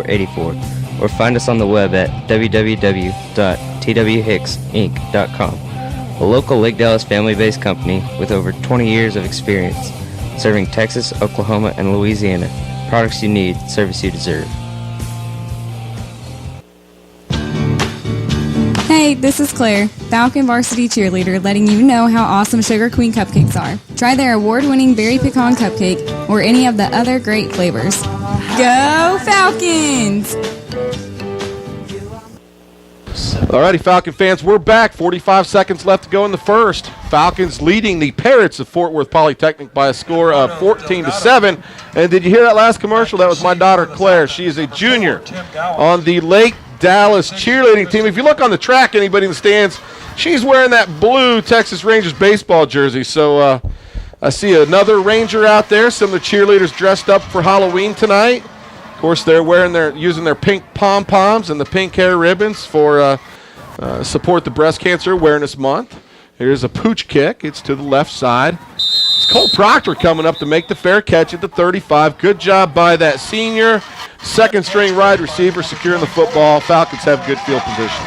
84, or find us on the web at www.twhicksinc.com. A local Lake Dallas family-based company with over 20 years of experience serving Texas, Oklahoma, and Louisiana. Products you need, service you deserve. Hey, this is Claire, Falcon Varsity Cheerleader, letting you know how awesome Sugar Queen cupcakes are. Try their award-winning Berry Pecan Cupcake or any of the other great flavors. Go Falcons! Alrighty, Falcon fans, we're back. 45 seconds left to go in the first. Falcons leading the Parrots of Fort Worth Polytechnic by a score of 14-7. And did you hear that last commercial? That was my daughter, Claire. She is a junior on the Lake Dallas cheerleading team. If you look on the track, anybody in the stands, she's wearing that blue Texas Rangers baseball jersey. So I see another Ranger out there. Some of the cheerleaders dressed up for Halloween tonight. Of course, they're using their pink pom-poms and the pink hair ribbons for support the Breast Cancer Awareness Month. Here's a pooch kick. It's to the left side. It's Cole Proctor coming up to make the fair catch at the 35. Good job by that senior. Second-string wide receiver securing the football. Falcons have good field position.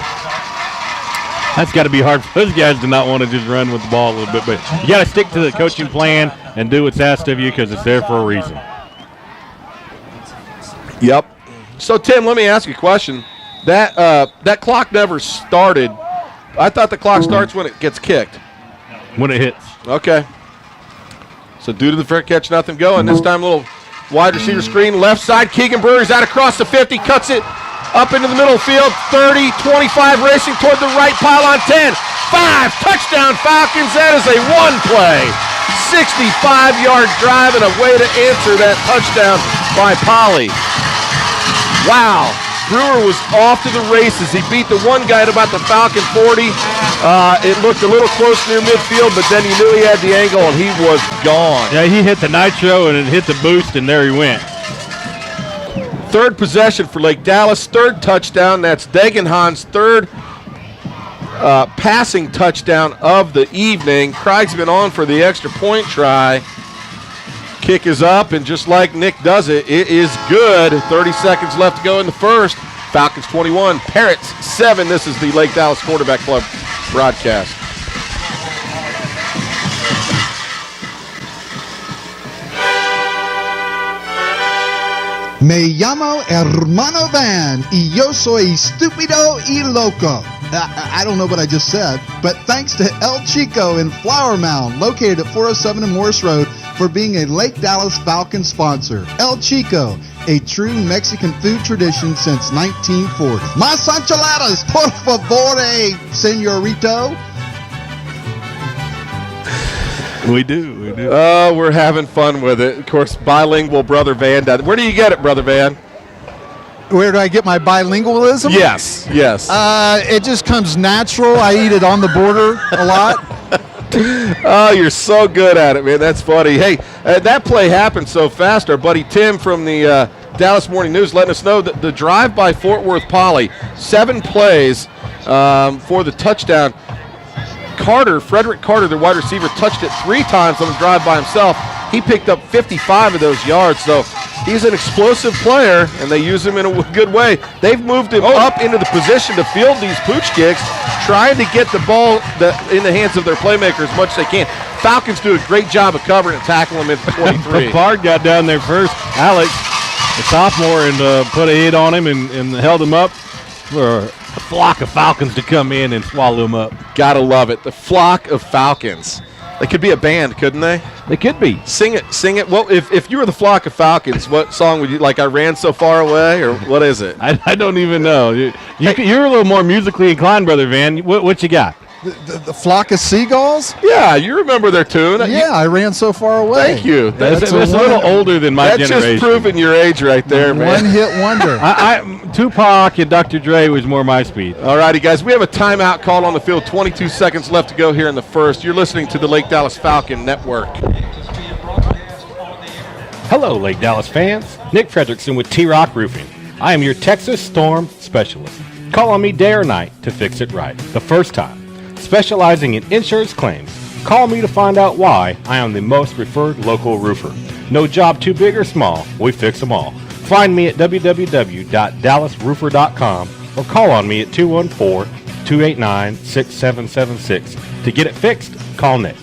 That's got to be hard for those guys to not want to just run with the ball a little bit. But you got to stick to the coaching plan and do what's asked of you because it's there for a reason. Yep. So, Tim, let me ask you a question. That clock never started. I thought the clock starts when it gets kicked. When it hits. Okay. So, due to the fair catch, nothing going. This time, a little wide receiver screen. Left side, Keegan Brewer's out across the 50. Cuts it up into the middle of the field. 30, 25, racing toward the right pylon. 10, 5, touchdown Falcons. That is a one-play, 65-yard drive and a way to answer that touchdown by Poly. Wow. Brewer was off to the races. He beat the one guy at about the Falcon 40. It looked a little close near midfield, but then he knew he had the angle, and he was gone. Yeah, he hit the nitro, and it hit the boost, and there he went. Third possession for Lake Dallas. Third touchdown. That's Degenhan's third passing touchdown of the evening. Craig's been on for the extra point try. Kick is up, and just like Nick does it, it is good. 30 seconds left to go in the first. Falcons 21, Parrots 7. This is the Lake Dallas Quarterback Club broadcast. Me llamo Hermano Van, y yo soy estúpido y loco. I don't know what I just said, but thanks to El Chico in Flower Mound, located at 407 and Morris Road, for being a Lake Dallas Falcons sponsor. El Chico, a true Mexican food tradition since 1940. Más enchiladas, por favor, señorito. We do. Oh, we're having fun with it. Of course, bilingual Brother Van. Where do you get it, Brother Van? Where do I get my bilingualism? Yes. It just comes natural. I eat it on the border a lot. Oh, you're so good at it, man. That's funny. Hey, that play happened so fast. Our buddy Tim from the Dallas Morning News letting us know that the drive by Fort Worth Poly, 7 plays for the touchdown. Frederick Carter, the wide receiver, touched it 3 times on the drive by himself. He picked up 55 of those yards, so he's an explosive player, and they use him in a good way. They've moved him up into the position to field these pooch kicks, trying to get the ball in the hands of their playmaker as much as they can. Falcons do a great job of covering and tackling him at 23. Bard got down there first. Alex, the sophomore, and put a hit on him and held him up for a flock of Falcons to come in and swallow him up. Gotta love it. The flock of Falcons. They could be a band, couldn't they? They could be. Sing it. Well, if you were the flock of Falcons, what song would you like? I Ran So Far Away, or what is it? I don't even know. You're a little more musically inclined, Brother Van. What you got? The flock of seagulls? Yeah, you remember their tune. Yeah, I Ran So Far Away. Thank you. That's a little older than my generation. That's just proving your age right there, man. One-hit wonder. Tupac and Dr. Dre was more my speed. All righty, guys. We have a timeout called on the field. 22 seconds left to go here in the first. You're listening to the Lake Dallas Falcon Network. Hello, Lake Dallas fans. Nick Frederickson with T-Rock Roofing. I am your Texas storm specialist. Call on me day or night to fix it right, the first time. Specializing in insurance claims, call me to find out why I am the most preferred local roofer. No job too big or small, we fix them all. Find me at www.dallasroofer.com or call on me at 214-289-6776. To get it fixed, call Nick.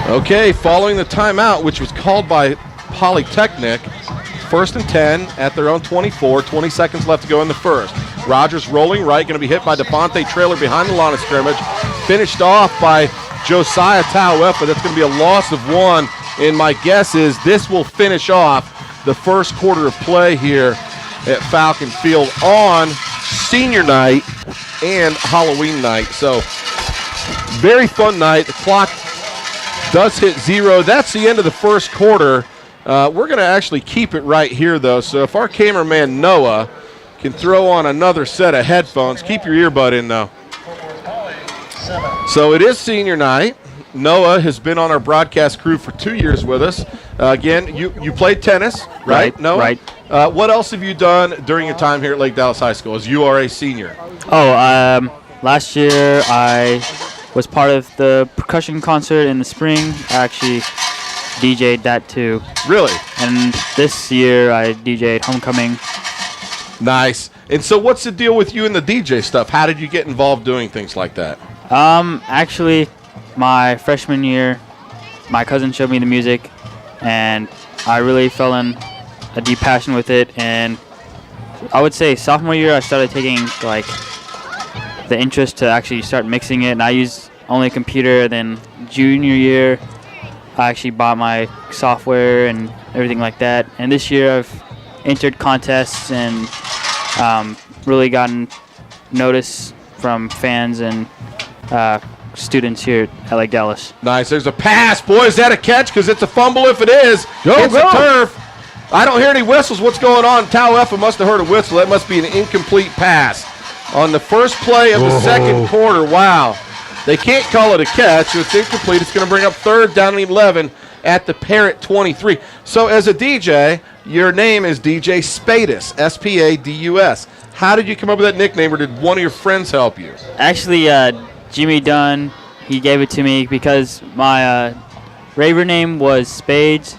Okay, following the timeout, which was called by Polytechnic, 1st and 10 at their own 24, 20 seconds left to go in the first. Rogers rolling right, going to be hit by DeFonte Trailer behind the line of scrimmage. Finished off by Josiah Tauefa. That's going to be a loss of 1, and my guess is this will finish off the first quarter of play here at Falcon Field on senior night and Halloween night. So, very fun night. The clock does hit 0. That's the end of the first quarter. We're going to actually keep it right here, though. So if our cameraman Noah can throw on another set of headphones, keep your earbud in, though. So it is senior night. Noah has been on our broadcast crew for 2 years with us. Again, you played tennis, right, Noah? Right. What else have you done during your time here at Lake Dallas High School as you are a senior? Last year I was part of the percussion concert in the spring. I actually DJ'd that too. Really? And this year I DJ'd Homecoming. Nice. And so what's the deal with you and the DJ stuff? How did you get involved doing things like that? Actually, my freshman year, my cousin showed me the music, and I really fell in a deep passion with it. And I would say sophomore year, I started taking like the interest to actually start mixing it, and I used only a computer. Then junior year, I actually bought my software and everything like that. And this year, I've entered contests and really gotten notice from fans and students here at Lake Dallas. Nice. There's a pass. Boy, is that a catch? Because it's a fumble if it is. It's the turf. I don't hear any whistles. What's going on? Tauefa must have heard a whistle. That must be an incomplete pass. On the first play of the second quarter, wow. They can't call it a catch. So it's incomplete. It's going to bring up 3rd down and 11 at the Parrot 23. So as a DJ, your name is DJ Spadus, S-P-A-D-U-S. How did you come up with that nickname, or did one of your friends help you? Actually, Jimmy Dunn, he gave it to me because my raver name was Spades,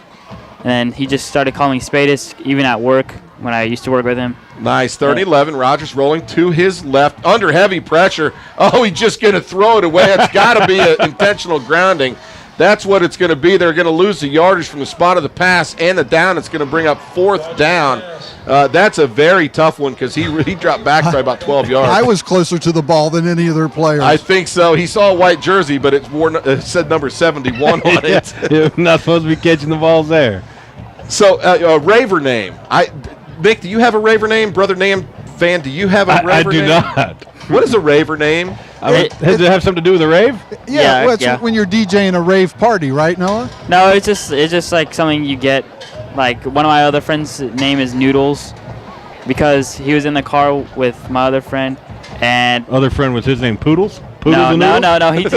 and he just started calling me Spadus even at work when I used to work with him. Nice. 30-11. Rogers rolling to his left under heavy pressure. Oh, he's just going to throw it away. It's got to be an intentional grounding. That's what it's going to be. They're going to lose the yardage from the spot of the pass and the down. It's going to bring up 4th down. That's a very tough one because he dropped back by about 12 yards. I was closer to the ball than any of their players. I think so. He saw a white jersey, but it said number 71 on it. You're not supposed to be catching the balls there. So, a raver name. Nick, do you have a raver name? Brother Nam fan, do you have a raver name? I do not. What is a raver name? Does it have something to do with a rave? Yeah, well, it's when you're DJing a rave party, right, Noah? No, it's just like something you get. Like one of my other friends' name is Noodles because he was in the car with my other friend, and Other friend was his name Poodles? no. He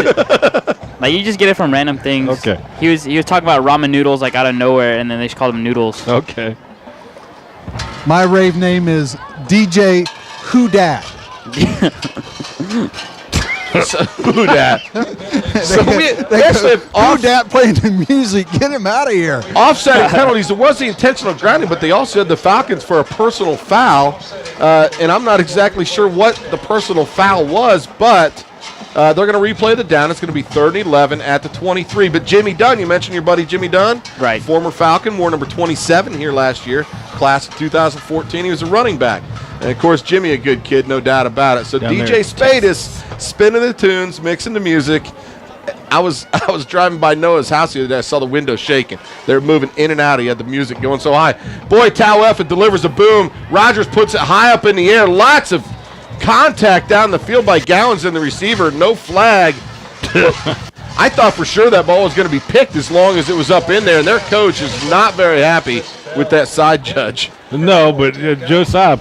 like you just get it from random things. Okay. He was talking about ramen noodles like out of nowhere, and then they just called him Noodles. Okay. My rave name is DJ Who Dat. Who dat? So we actually have Who Dat playing the music. Get him out of here. offsetting penalties. There was the intentional grounding, but they also had the Falcons for a personal foul. And I'm not exactly sure what the personal foul was, but they're going to replay the down. It's going to be 3rd and 11 at the 23. But Jimmy Dunn, you mentioned your buddy Jimmy Dunn. Right. Former Falcon, wore number 27 here last year, class of 2014. He was a running back. And, of course, Jimmy, a good kid, no doubt about it. So Down DJ there. Spadus spinning the tunes, mixing the music. I was driving by Noah's house the other day. I saw the window shaking. They were moving in and out. He had the music going so high. Boy, Tauefa delivers a boom. Rogers puts it high up in the air. Lots of contact down the field by Gowans and the receiver. No flag. I thought for sure that ball was going to be picked as long as it was up in there, and their coach is not very happy with that side judge. No, but Josiah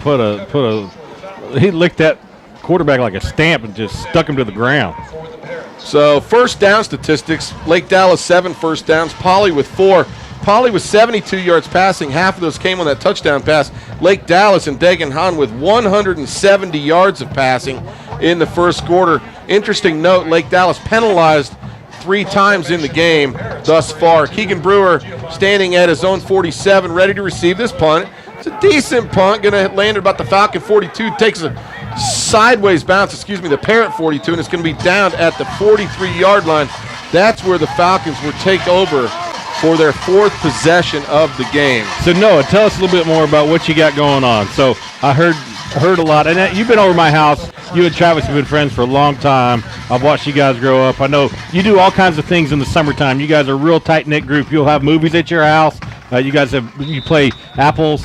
he licked that quarterback like a stamp and just stuck him to the ground. So first down statistics, Lake Dallas 7 first downs, Poly with 4. Poly with 72 yards passing. Half of those came on that touchdown pass. Lake Dallas and Dagan Han with 170 yards of passing in the first quarter. Interesting note, Lake Dallas penalized 3 times in the game thus far. Keegan Brewer standing at his own 47, ready to receive this punt. It's a decent punt, going to land at about the Falcon 42, takes a sideways bounce, the Parrot 42, and it's going to be down at the 43-yard line. That's where the Falcons will take over for their 4th possession of the game. So, Noah, tell us a little bit more about what you got going on. So, I heard a lot. And you've been over my house. You and Travis have been friends for a long time. I've watched you guys grow up. I know you do all kinds of things in the summertime. You guys are a real tight-knit group. You'll have movies at your house. You play apple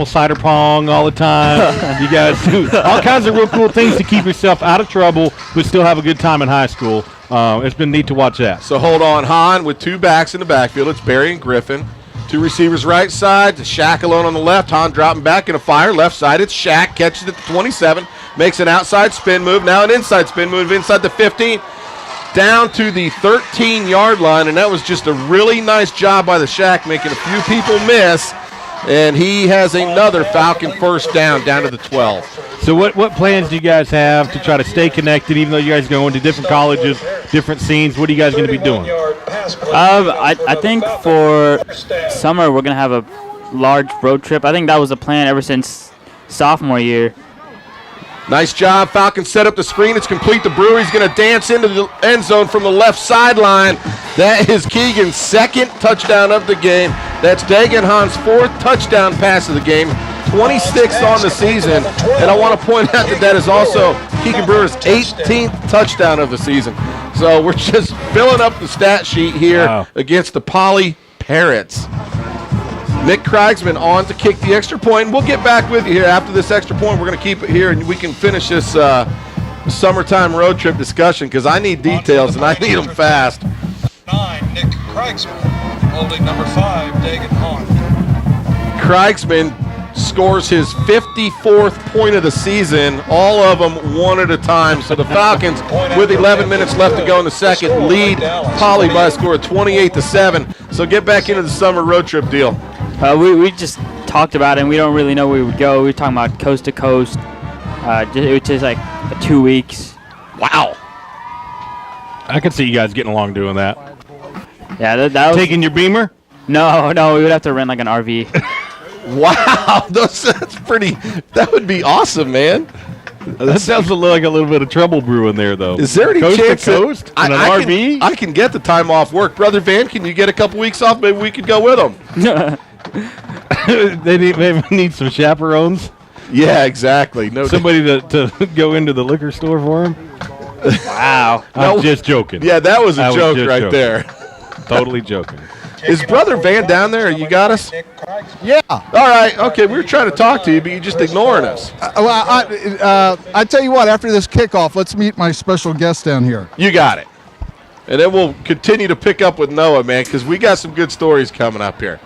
cider pong all the time. You guys do all kinds of real cool things to keep yourself out of trouble but still have a good time in high school. It's been neat to watch that. So hold on. Hahn with 2 backs in the backfield. It's Barry and Griffin. 2 receivers right side. Shaq alone on the left. Hahn dropping back in a fire. Left side, it's Shaq. Catches it at the 27. Makes an outside spin move. Now an inside spin move inside the 15. Down to the 13-yard line. And that was just a really nice job by the Shaq, making a few people miss. And he has another Falcon first down to the 12. So what plans do you guys have to try to stay connected, even though you guys are going to different colleges, different scenes? What are you guys going to be doing? I think for summer we're going to have a large road trip. I think that was the plan ever since sophomore year. Nice job. Falcons set up the screen. It's complete to Brewer. He's going to dance into the end zone from the left sideline. That is Keegan's 2nd touchdown of the game. That's Dagan Hahn's 4th touchdown pass of the game. 26 on the season. And I want to point out that is also Keegan Brewer's 18th touchdown of the season. So we're just filling up the stat sheet here against the Poly Parrots. Nick Krigsman on to kick the extra point. We'll get back with you here after this extra point. We're going to keep it here, and we can finish this summertime road trip discussion because I need details, and I need them fast. 9, Nick Krigsman, holding number 5, Dagan Hahn. Krigsman scores his 54th point of the season, all of them one at a time. So the Falcons, with 11 minutes left to go in the second, lead Poly by a score of 28-7. So get back into the summer road trip deal. We just talked about it, and we don't really know where we would go. We were talking about coast to coast. It was just like 2 weeks. Wow. I could see you guys getting along doing that. Yeah, that was... Taking your Beamer? No, we would have to rent like an RV. Wow, that's pretty. That would be awesome, man. That sounds like a little bit of trouble brewing there, though. Is there any chance to coast in an RV? I can get the time off work. Brother Van, can you get a couple weeks off? Maybe we could go with them. They need some chaperones. Yeah, exactly. No, somebody to go into the liquor store for him. Wow. I'm just joking. Yeah, that was a joke right joking. there. Totally joking. Is Brother Van down there? You got us? Yeah. All right. Okay, we were trying to talk to you, but you're just ignoring us. I tell you what, after this kickoff, let's meet my special guest down here. You got it. And then we'll continue to pick up with Noah, man, because we got some good stories coming up here.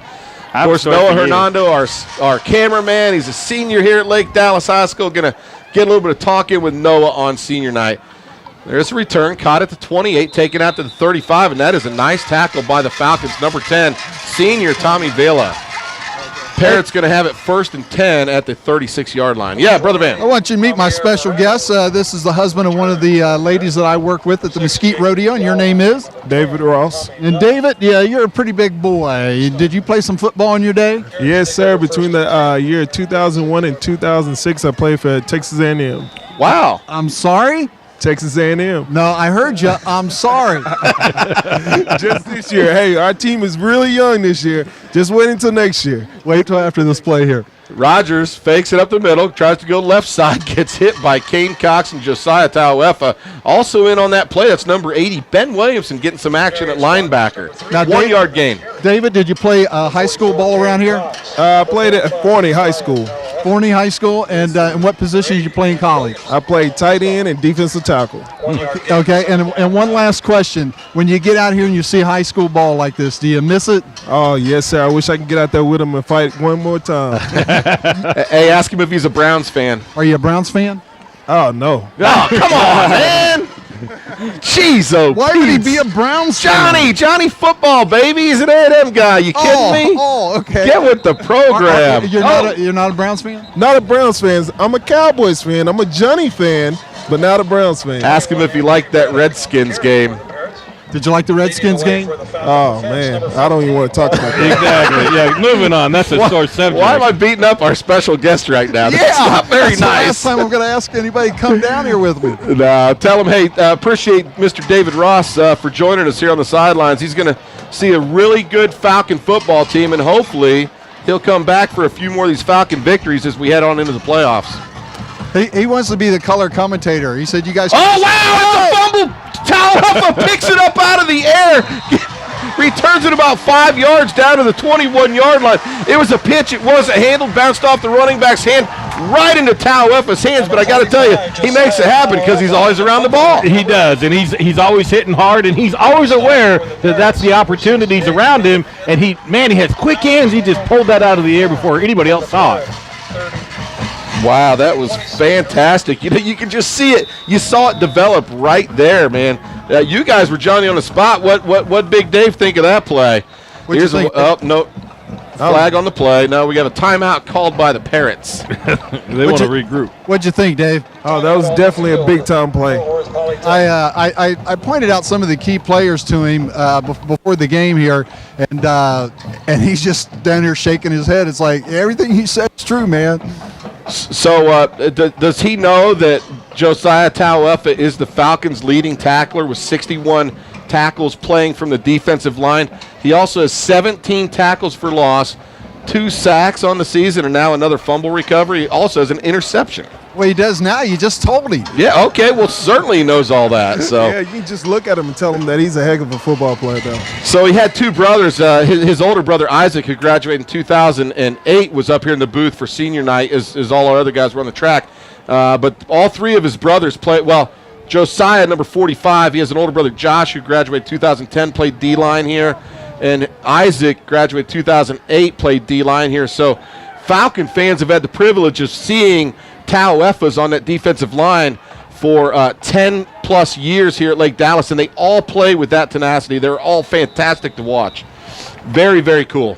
Of course, Noah Hernando, our cameraman, he's a senior here at Lake Dallas High School. Going to get a little bit of talk in with Noah on senior night. There's a return, caught at the 28, taken out to the 35, and that is a nice tackle by the Falcons. Number 10, senior Tommy Vela. Parrots going to have it 1st and 10 at the 36-yard line. Yeah, Brother Van. I want you to meet my special guest. This is the husband of one of the ladies that I work with at the Mesquite Rodeo, and your name is? David Ross. And David, yeah, you're a pretty big boy. Did you play some football in your day? Yes, sir. Between the year 2001 and 2006, I played for Texas A&M. Wow. I'm sorry? Texas A&M. No, I heard you. I'm sorry. Just this year. Hey, our team is really young this year. Just wait until next year. Wait till after this play here. Rogers fakes it up the middle, tries to go left side, gets hit by Kane Cox and Josiah Tauefa. Also in on that play, that's number 80, Ben Williamson, getting some action at linebacker. Now, 1-yard gain. David, did you play high school ball around here? I played at Forney High School. Forney High School, and in what position did you play in college? I played tight end and defensive tackle. Okay, and one last question. When you get out here and you see high school ball like this, do you miss it? Oh, yes, sir. I wish I could get out there with him and fight one more time. Hey, ask him if he's a Browns fan. Are you a Browns fan? Oh, no. Oh, come on, man. Jeez, oh, why would he be a Browns fan? Johnny football, baby. He's an A&M guy. You kidding me? Oh, okay. Get with the program. You're not a Browns fan? Not a Browns fan. I'm a Cowboys fan. I'm a Johnny fan, but not a Browns fan. Ask him if he liked that Redskins game. Did you like the Redskins game? Oh, man. I don't even want to talk about that. Exactly. Yeah, moving on. That's a sore subject. Why am I beating up our special guest right now? Yeah, That's not very that's nice. the last time I'm going to ask anybody to come down here with me. Tell him, hey, appreciate Mr. David Ross for joining us here on the sidelines. He's going to see a really good Falcon football team, and hopefully he'll come back for a few more of these Falcon victories as we head on into the playoffs. He wants to be the color commentator. He said, "You guys." Oh wow! It's a fumble. Talhuffa picks it up out of the air, returns it about 5 yards down to the 21-yard line. It was a pitch. It wasn't handled. Bounced off the running back's hand, right into Talhuffa's hands. But I got to tell you, he makes it happen because he's always around the ball. He does, and he's always hitting hard, and he's always aware that that's the opportunities around him. And he has quick hands. He just pulled that out of the air before anybody else saw it. Wow, that was fantastic. You know, you can just see it. You saw it develop right there, man. You guys were Johnny on the spot. What Big Dave think of that play? What'd you think? No. Flag on the play. No, we got a timeout called by the Parrots. They want to regroup. What'd you think, Dave? Oh, that was definitely a big-time play. I pointed out some of the key players to him before the game here, and he's just down here shaking his head. It's like everything he said is true, man. So does he know that Josiah Talhuffa is the Falcons' leading tackler with 61 tackles playing from the defensive line? He also has 17 tackles for loss, 2 sacks on the season, and now another fumble recovery. He also has an interception. Well, he does now. You just told him. Yeah, okay. Well, certainly he knows all that. So Yeah, you can just look at him and tell him that he's a heck of a football player, though. So he had 2 brothers. His older brother, Isaac, who graduated in 2008, was up here in the booth for senior night as all our other guys were on the track. But all 3 of his brothers played. Well, Josiah, number 45, he has an older brother, Josh, who graduated 2010, played D-line here. And Isaac graduated 2008, played D-line here. So Falcon fans have had the privilege of seeing Talhuffa's on that defensive line for 10-plus years here at Lake Dallas, and they all play with that tenacity. They're all fantastic to watch. Very, very cool.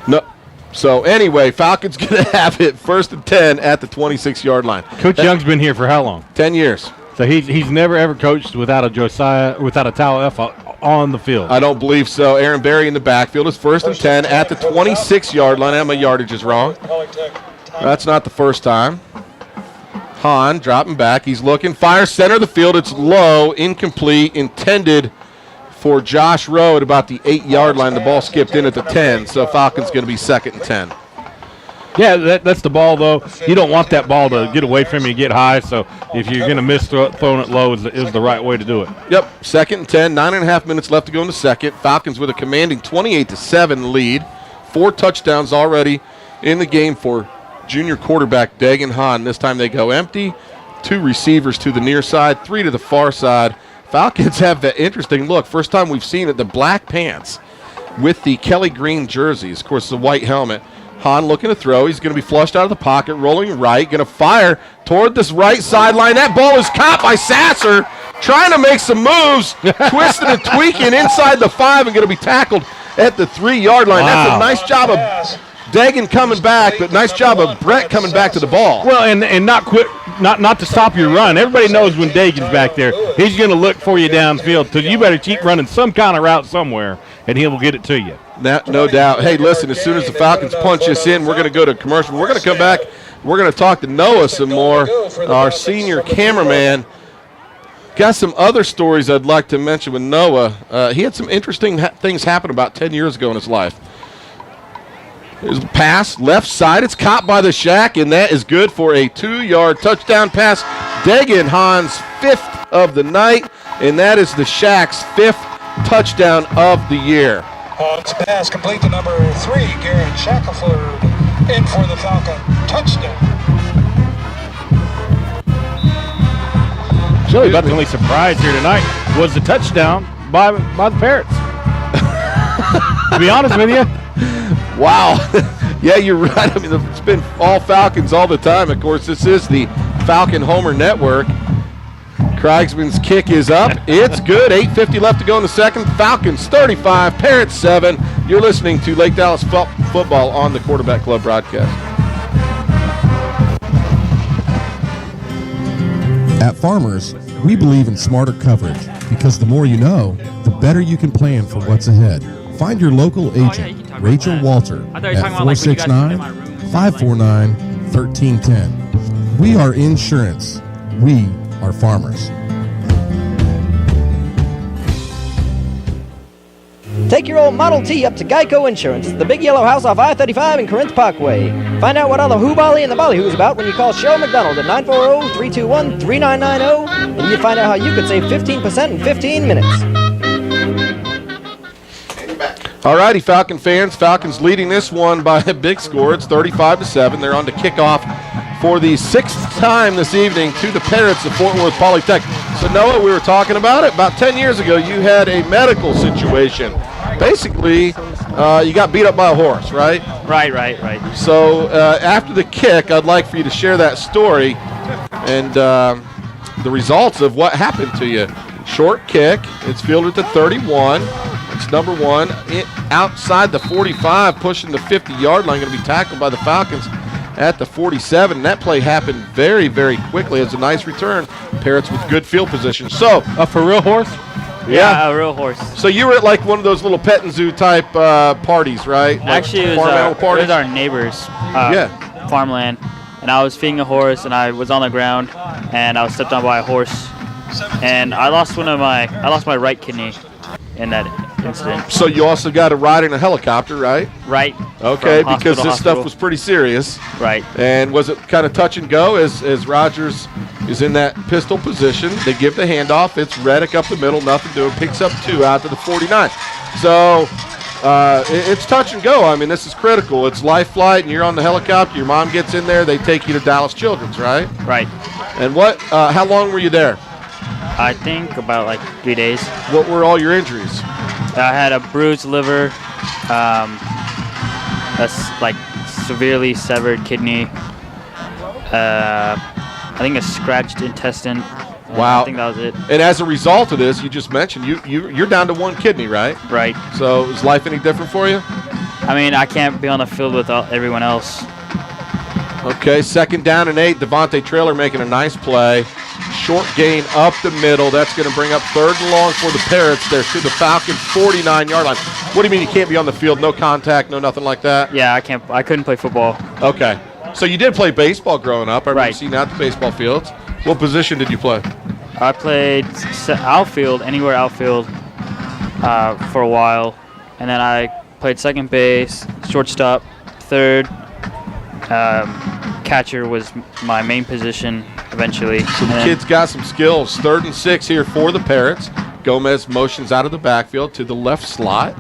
No. So, anyway, Falcons going to have it 1st and 10 at the 26-yard line. Coach Young's been here for how long? 10 years. So he's never, ever coached without a Talhuffa on the field. I don't believe so. Aaron Berry in the backfield is 1st and 10 at the 26-yard line. And my yardage is wrong. That's not the first time. Hahn dropping back. He's looking. Fire center of the field. It's low, incomplete, intended for Josh Rowe at about the 8-yard line. The ball skipped in at the 10, so Falcons going to be 2nd and 10. Yeah, that's the ball, though. You don't want that ball to get away from you and get high, so if you're going to miss throwing it low is the right way to do it. Yep, 2nd and 10, 9.5 minutes left to go in the second. Falcons with a commanding 28-7 lead. 4 touchdowns already in the game for junior quarterback Dagan Hahn. This time they go empty. 2 receivers to the near side, 3 to the far side. Falcons have that interesting look. First time we've seen it, the black pants with the Kelly green jerseys. Of course, the white helmet. Hahn looking to throw. He's going to be flushed out of the pocket, rolling right, going to fire toward this right sideline. That ball is caught by Sasser, trying to make some moves, twisting and tweaking inside the 5 and going to be tackled at the 3-yard line. Wow. That's a nice job of Dagan coming back, but nice job of Brett coming back to the ball. Well, and not quit, not to stop your run. Everybody knows when Dagan's back there, he's going to look for you downfield. So you better keep running some kind of route somewhere, and he will get it to you. No doubt. Hey, listen, as soon as the Falcons punch us in, we're going to go to commercial. We're going to come back. We're going to talk to Noah some more, our senior cameraman. Got some other stories I'd like to mention with Noah. He had some interesting things happen about 10 years ago in his life. There's a pass, left side. It's caught by the Shack, and that is good for a 2-yard touchdown pass. Dagan Hahn's 5th of the night, and that is the Shack's 5th touchdown of the year. Hahn's pass complete to number 3, Garrett Shackelford, in for the Falcon touchdown. Really, about the only surprise here tonight was the touchdown by the Parrots. To be honest with you. Wow. Yeah, you're right. I mean, it's been all Falcons all the time. Of course, this is the Falcon Homer Network. Kriegsman's kick is up. It's good. 8:50 left to go in the second. Falcons 35, Parrots 7. You're listening to Lake Dallas Football on the Quarterback Club broadcast. At Farmers, we believe in smarter coverage. Because the more you know, the better you can plan for what's ahead. Find your local agent, Rachel Walter, at 469-549-1310. We are insurance. We are farmers. Take your old Model T up to Geico Insurance. It's the big yellow house off I-35 and Corinth Parkway. Find out what all the hoo-bolly and the bollyhoo's about when you call Cheryl McDonald at 940-321-3990, and you find out how you could save 15% in 15 minutes. All righty, Falcon fans. Falcons leading this one by a big score. It's 35-7. They're on to kickoff for the 6th time this evening to the Parrots of Fort Worth Polytechnic. So, Noah, we were talking about it. About 10 years ago, you had a medical situation. Basically, you got beat up by a horse, right? Right. So, after the kick, I'd like for you to share that story and the results of what happened to you. Short kick. It's fielded to 31. It's number one. Outside the 45, pushing the 50-yard line, going to be tackled by the Falcons at the 47. That play happened very, very quickly. It's a nice return. Parrots with good field position. So, For real horse? Yeah, a real horse. So you were at like one of those little petting zoo type parties, right? Like Actually, it was our neighbor's farmland, and I was feeding a horse, and I was on the ground, and I was stepped on by a horse, and I lost my right kidney in that incident. So you also got a ride in a helicopter, right? Right. Okay, because this stuff was pretty serious. Right. And was it kind of touch and go as Rogers is in that pistol position? They give the handoff. It's Reddick up the middle, nothing doing. Picks up 2 out to the 49. So it's touch and go. I mean, this is critical. It's life flight, and you're on the helicopter. Your mom gets in there. They take you to Dallas Children's, right? Right. And how long were you there? I think about like 3 days. What were all your injuries? I had a bruised liver, like severely severed kidney, I think a scratched intestine. Wow. I think that was it. And as a result of this, you just mentioned you're down to 1 kidney, right? Right. So is life any different for you? I mean, I can't be on the field with everyone else. Okay, 2nd down and 8. Devontae Traylor making a nice play. Short gain up the middle. That's going to bring up 3rd and long for the Parrots. They're to the Falcons' 49-yard line. What do you mean you can't be on the field? No contact, no nothing like that? Yeah, I couldn't play football. Okay. So you did play baseball growing up. I remember Right. seeing you out the baseball fields. What position did you play? I played outfield, anywhere outfield, for a while. And then I played second base, shortstop, third. Catcher was my main position eventually. So the kid's got some skills. 3rd and 6 here for the Parrots. Gomez motions out of the backfield to the left slot.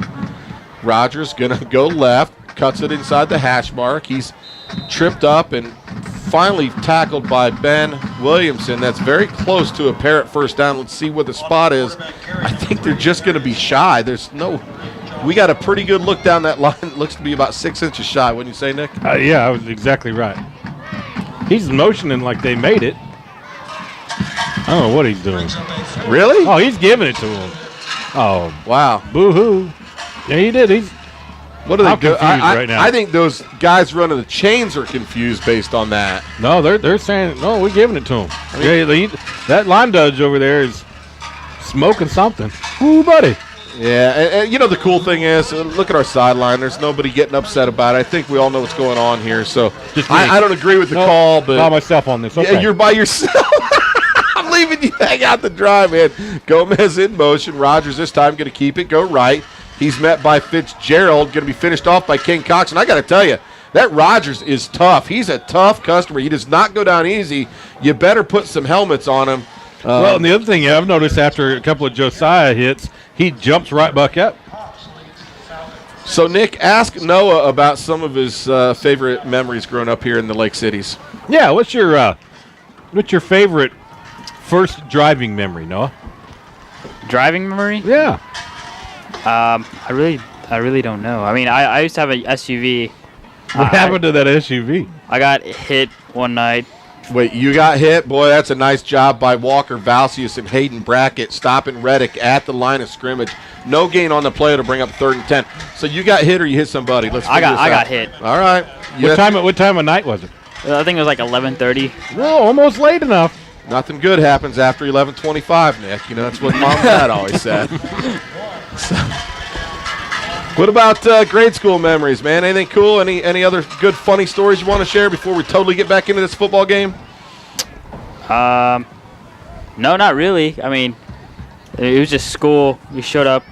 Rogers going to go left, cuts it inside the hash mark. He's tripped up and finally tackled by Ben Williamson. That's very close to a Parrot first down. Let's see what the spot is. I think they're just going to be shy. We got a pretty good look down that line. It looks to be about 6 inches shy. Wouldn't you say, Nick? Yeah, I was exactly right. He's motioning like they made it. I don't know what he's doing. Really? Oh, he's giving it to him. Oh, wow. Boo-hoo. Yeah, he did. What are they doing? Right now. I think those guys running the chains are confused based on that. No, they're saying, no, we're giving it to him. That line judge over there is smoking something. Ooh, buddy. Yeah, and the cool thing is, look at our sideline. There's nobody getting upset about it. I think we all know what's going on here. So I don't agree with the call, but by myself on this. Okay. Yeah, you're by yourself. I'm leaving you hang out the drive, man. Gomez in motion. Rogers this time going to keep it, go right. He's met by Fitzgerald, going to be finished off by King Cox. And I got to tell you, that Rogers is tough. He's a tough customer. He does not go down easy. You better put some helmets on him. Well, and the other thing I've noticed after a couple of Josiah hits, he jumps right back up. So, Nick, ask Noah about some of his favorite memories growing up here in the Lake Cities. Yeah, what's your favorite first driving memory, Noah? Driving memory? Yeah. I really don't know. I mean, I used to have an SUV. What happened to that SUV? I got hit one night. Wait, you got hit? Boy, that's a nice job by Walker Valsius and Hayden Brackett stopping Reddick at the line of scrimmage. No gain on the play to bring up 3rd and 10. So you got hit or you hit somebody? I got hit. All right. What time of night was it? I think it was like 11:30. Well, almost late enough. Nothing good happens after 11:25, Nick. You know, that's what Mom and Dad always said. So, what about grade school memories, man? Anything cool? Any other good, funny stories you want to share before we totally get back into this football game? No, not really. I mean, it was just school. You showed up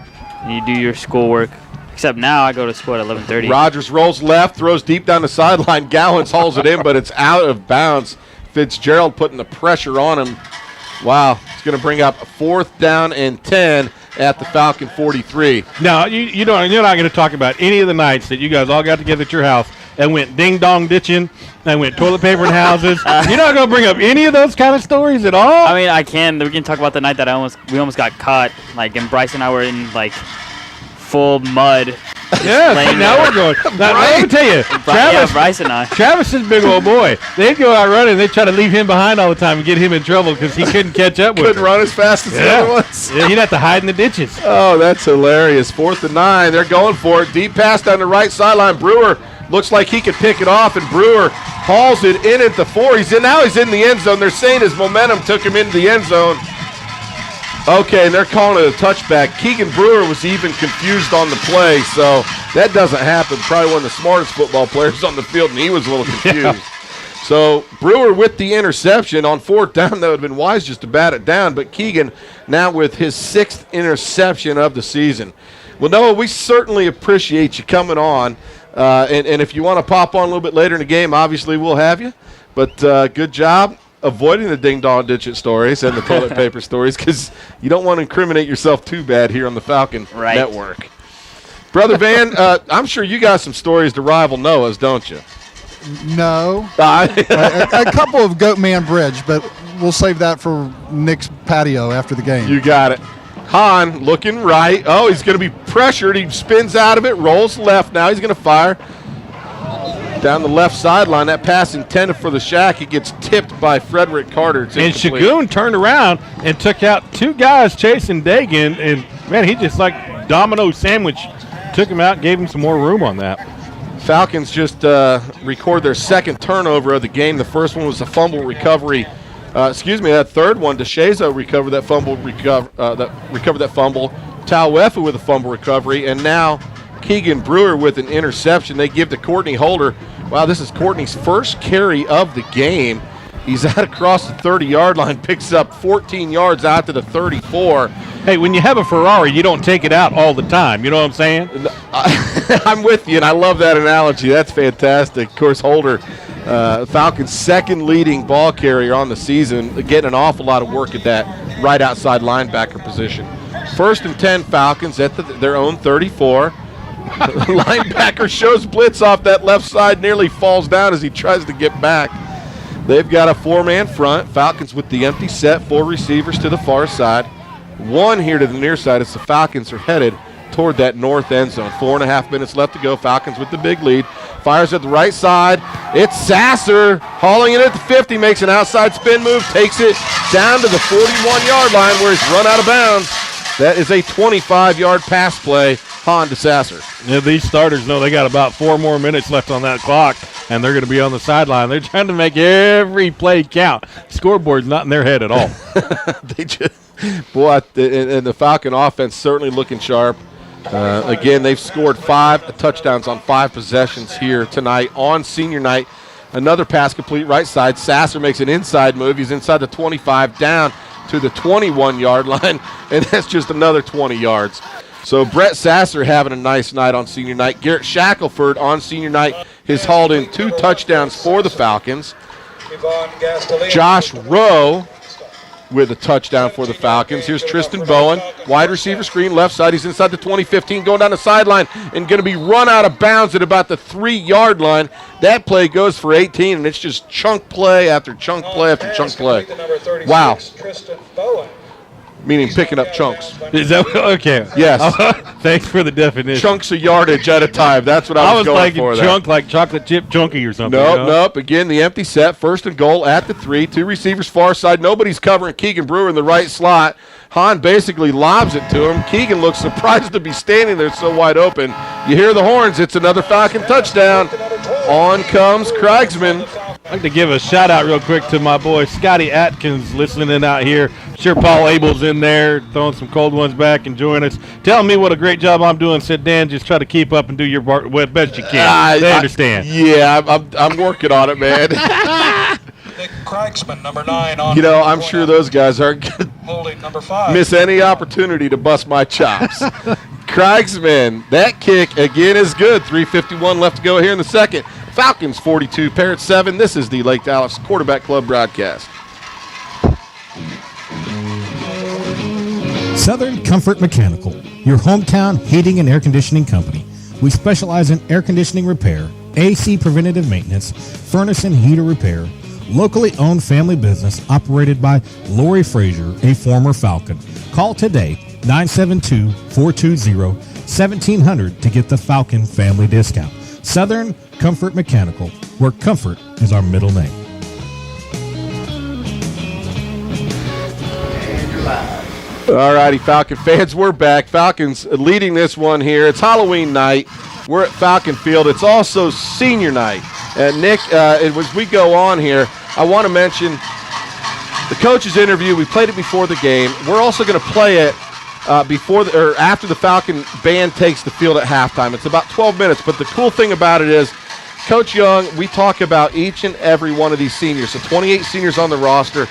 and you do your schoolwork. Except now I go to school at 11:30. Rogers rolls left, throws deep down the sideline. Gallants hauls it in, but it's out of bounds. Fitzgerald putting the pressure on him. Wow, it's going to bring up a 4th down and 10 at the Falcon 43. Now, you're not going to talk about any of the nights that you guys all got together at your house and went ding-dong ditching and went toilet paper in houses. You're not going to bring up any of those kind of stories at all? I mean, I can. We can talk about the night that we almost got caught. Like, and Bryce and I were in, like, full mud. Yeah, now we're going. Now, let me tell you, Bryce and I. Travis is a big old boy. They'd go out running. They'd try to leave him behind all the time and get him in trouble because he couldn't catch up with Couldn't run as fast as the other ones. Yeah, he'd have to hide in the ditches. Oh, that's hilarious. 4th and 9. They're going for it. Deep pass down the right sideline. Brewer looks like he could pick it off, and Brewer hauls it in at the 4. Now he's in the end zone. They're saying his momentum took him into the end zone. Okay, and they're calling it a touchback. Keegan Brewer was even confused on the play, so that doesn't happen. Probably one of the smartest football players on the field, and he was a little confused. Yeah. So Brewer with the interception on 4th down. That would have been wise just to bat it down, but Keegan now with his 6th interception of the season. Well, Noah, we certainly appreciate you coming on, and if you want to pop on a little bit later in the game, obviously we'll have you, but good job avoiding the ding-dong ditch stories and the toilet paper stories because you don't want to incriminate yourself too bad here on the Falcon Network. Brother Van, I'm sure you got some stories to rival Noah's, don't you? No. A couple of Goatman Bridge, but we'll save that for Nick's patio after the game. You got it. Hahn looking right. Oh, he's going to be pressured. He spins out of it, rolls left. Now he's going to fire. Down the left sideline, that pass intended for the Shack. It gets tipped by Frederick Carter. And Shagoon turned around and took out 2 guys chasing Dagan. And, man, he just like domino sandwich took him out, gave him some more room on that. Falcons just record their 2nd turnover of the game. The first one was a fumble recovery. That third one, DeShazo recovered that fumble. Recovered that fumble. Tauwefu with a fumble recovery. And now Keegan Brewer with an interception. They give to Courtney Holder. Wow, this is Courtney's first carry of the game. He's out across the 30-yard line, picks up 14 yards out to the 34. Hey, when you have a Ferrari, you don't take it out all the time. You know what I'm saying? I'm with you, and I love that analogy. That's fantastic. Of course, Holder, Falcons' 2nd leading ball carrier on the season, getting an awful lot of work at that right outside linebacker position. 1st and 10 Falcons at their own 34. Linebacker shows blitz off that left side, nearly falls down as he tries to get back. They've got a 4-man front. Falcons with the empty set, 4 receivers to the far side. 1 here to the near side as the Falcons are headed toward that north end zone. 4.5 minutes left to go. Falcons with the big lead. Fires at the right side. It's Sasser hauling it at the 50, makes an outside spin move, takes it down to the 41-yard line where it's run out of bounds. That is a 25-yard pass play. Hahn to Sasser. Yeah, these starters know they got about 4 more minutes left on that clock, and they're going to be on the sideline. They're trying to make every play count. Scoreboard's not in their head at all. They just, boy, and the Falcon offense certainly looking sharp. Again, they've scored 5 touchdowns on 5 possessions here tonight on senior night. Another pass complete right side. Sasser makes an inside move. He's inside the 25 down to the 21-yard line, and that's just another 20 yards. So Brett Sasser having a nice night on senior night. Garrett Shackelford on senior night has hauled in 2 touchdowns for the Falcons. Josh Rowe with a touchdown for the Falcons. Here's Tristan Bowen, wide receiver screen, left side. He's inside the 20-15, going down the sideline and going to be run out of bounds at about the 3-yard line. That play goes for 18, and it's just chunk play after chunk play after chunk play. Wow. Meaning picking up chunks. Is that okay? Yes. Thanks for the definition. Chunks of yardage at a time. That's what I was going for. Chunk like chocolate chip chunky or something. Nope, nope. Again, the empty set. 1st and goal at the 3. 2 receivers far side. Nobody's covering Keegan Brewer in the right slot. Hahn basically lobs it to him. Keegan looks surprised to be standing there so wide open. You hear the horns. It's another Falcon touchdown. On comes Kreigsman. I'd like to give a shout-out real quick to my boy Scotty Atkins listening in out here. Sure Paul Abel's in there throwing some cold ones back and joining us. Telling me what a great job I'm doing. Said, Dan, just try to keep up and do your best you can. They understand. I'm working on it, man. Nick Kreigsman, number 9 on. You know, I'm sure those guys aren't going to holding number 5. miss any opportunity to bust my chops. Kreigsman, that kick again is good. 3:51 left to go here in the second. Falcons 42, Parrots 7. This is the Lake Dallas Quarterback Club broadcast. Southern Comfort Mechanical, your hometown heating and air conditioning company. We specialize in air conditioning repair, AC preventative maintenance, furnace and heater repair. Locally owned family business operated by Lori Frazier, a former Falcon. Call today, 972-420-1700 to get the Falcon family discount. Southern Comfort Mechanical, where comfort is our middle name. All righty, Falcon fans, we're back. Falcons leading this one here. It's Halloween night. We're at Falcon Field. It's also senior night. Nick, as we go on here, I want to mention the coach's interview. We played it before the game. We're also going to play it after the Falcon band takes the field at halftime. It's about 12 minutes, but the cool thing about it is Coach Young, we talk about each and every one of these seniors. So 28 seniors on the roster.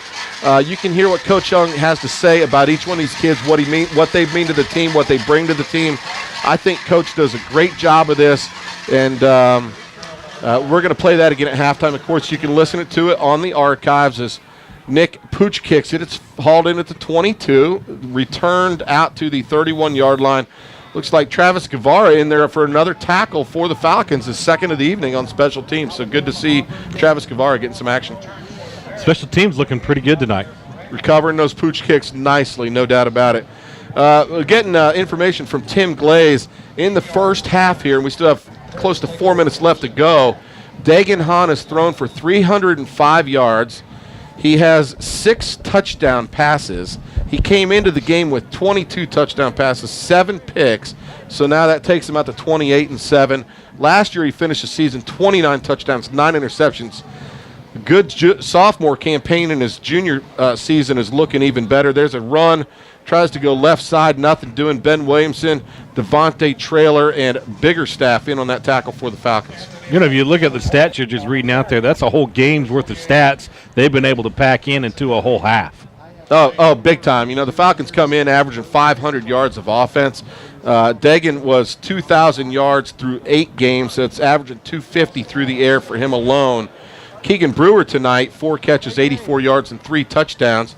You can hear what Coach Young has to say about each one of these kids, what they mean to the team, what they bring to the team. I think Coach does a great job of this, and we're going to play that again at halftime. Of course, you can listen to it on the archives as Nick Pooch kicks it. It's hauled in at the 22, returned out to the 31-yard line. Looks like Travis Guevara in there for another tackle for the Falcons, his second of the evening on special teams. So good to see Travis Guevara getting some action. Special teams looking pretty good tonight. Recovering those Pooch kicks nicely, no doubt about it. Getting information from Tim Glaze in the first half here, and we still have close to 4 minutes left to go. Dagan Hahn has thrown for 305 yards. He has 6 touchdown passes. He came into the game with 22 touchdown passes, 7 picks. So now that takes him out to 28-7. Last year he finished the season 29 touchdowns, 9 interceptions. Good sophomore campaign in his junior season is looking even better. There's a run. Tries to go left side, nothing doing. Ben Williamson, Devontae Traylor, and Biggerstaff in on that tackle for the Falcons. You know, if you look at the stats you're just reading out there, that's a whole game's worth of stats they've been able to pack into a whole half. Oh, big time. You know, the Falcons come in averaging 500 yards of offense. Dagan was 2,000 yards through 8 games, so it's averaging 250 through the air for him alone. Keegan Brewer tonight, 4 catches, 84 yards, and 3 touchdowns.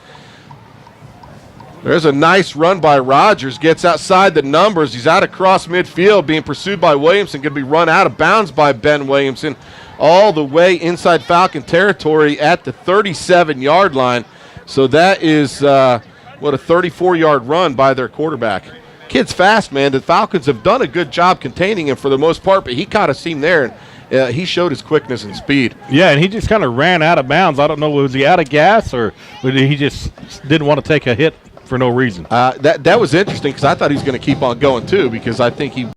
There's a nice run by Rogers. Gets outside the numbers. He's out across midfield, being pursued by Williamson. Going to be run out of bounds by Ben Williamson all the way inside Falcon territory at the 37-yard line. So that is, a 34-yard run by their quarterback. Kid's fast, man. The Falcons have done a good job containing him for the most part, but he caught a seam there, and he showed his quickness and speed. Yeah, and he just kind of ran out of bounds. I don't know, was he out of gas or he just didn't want to take a hit for no reason? That was interesting because I thought he was going to keep on going too, because I think he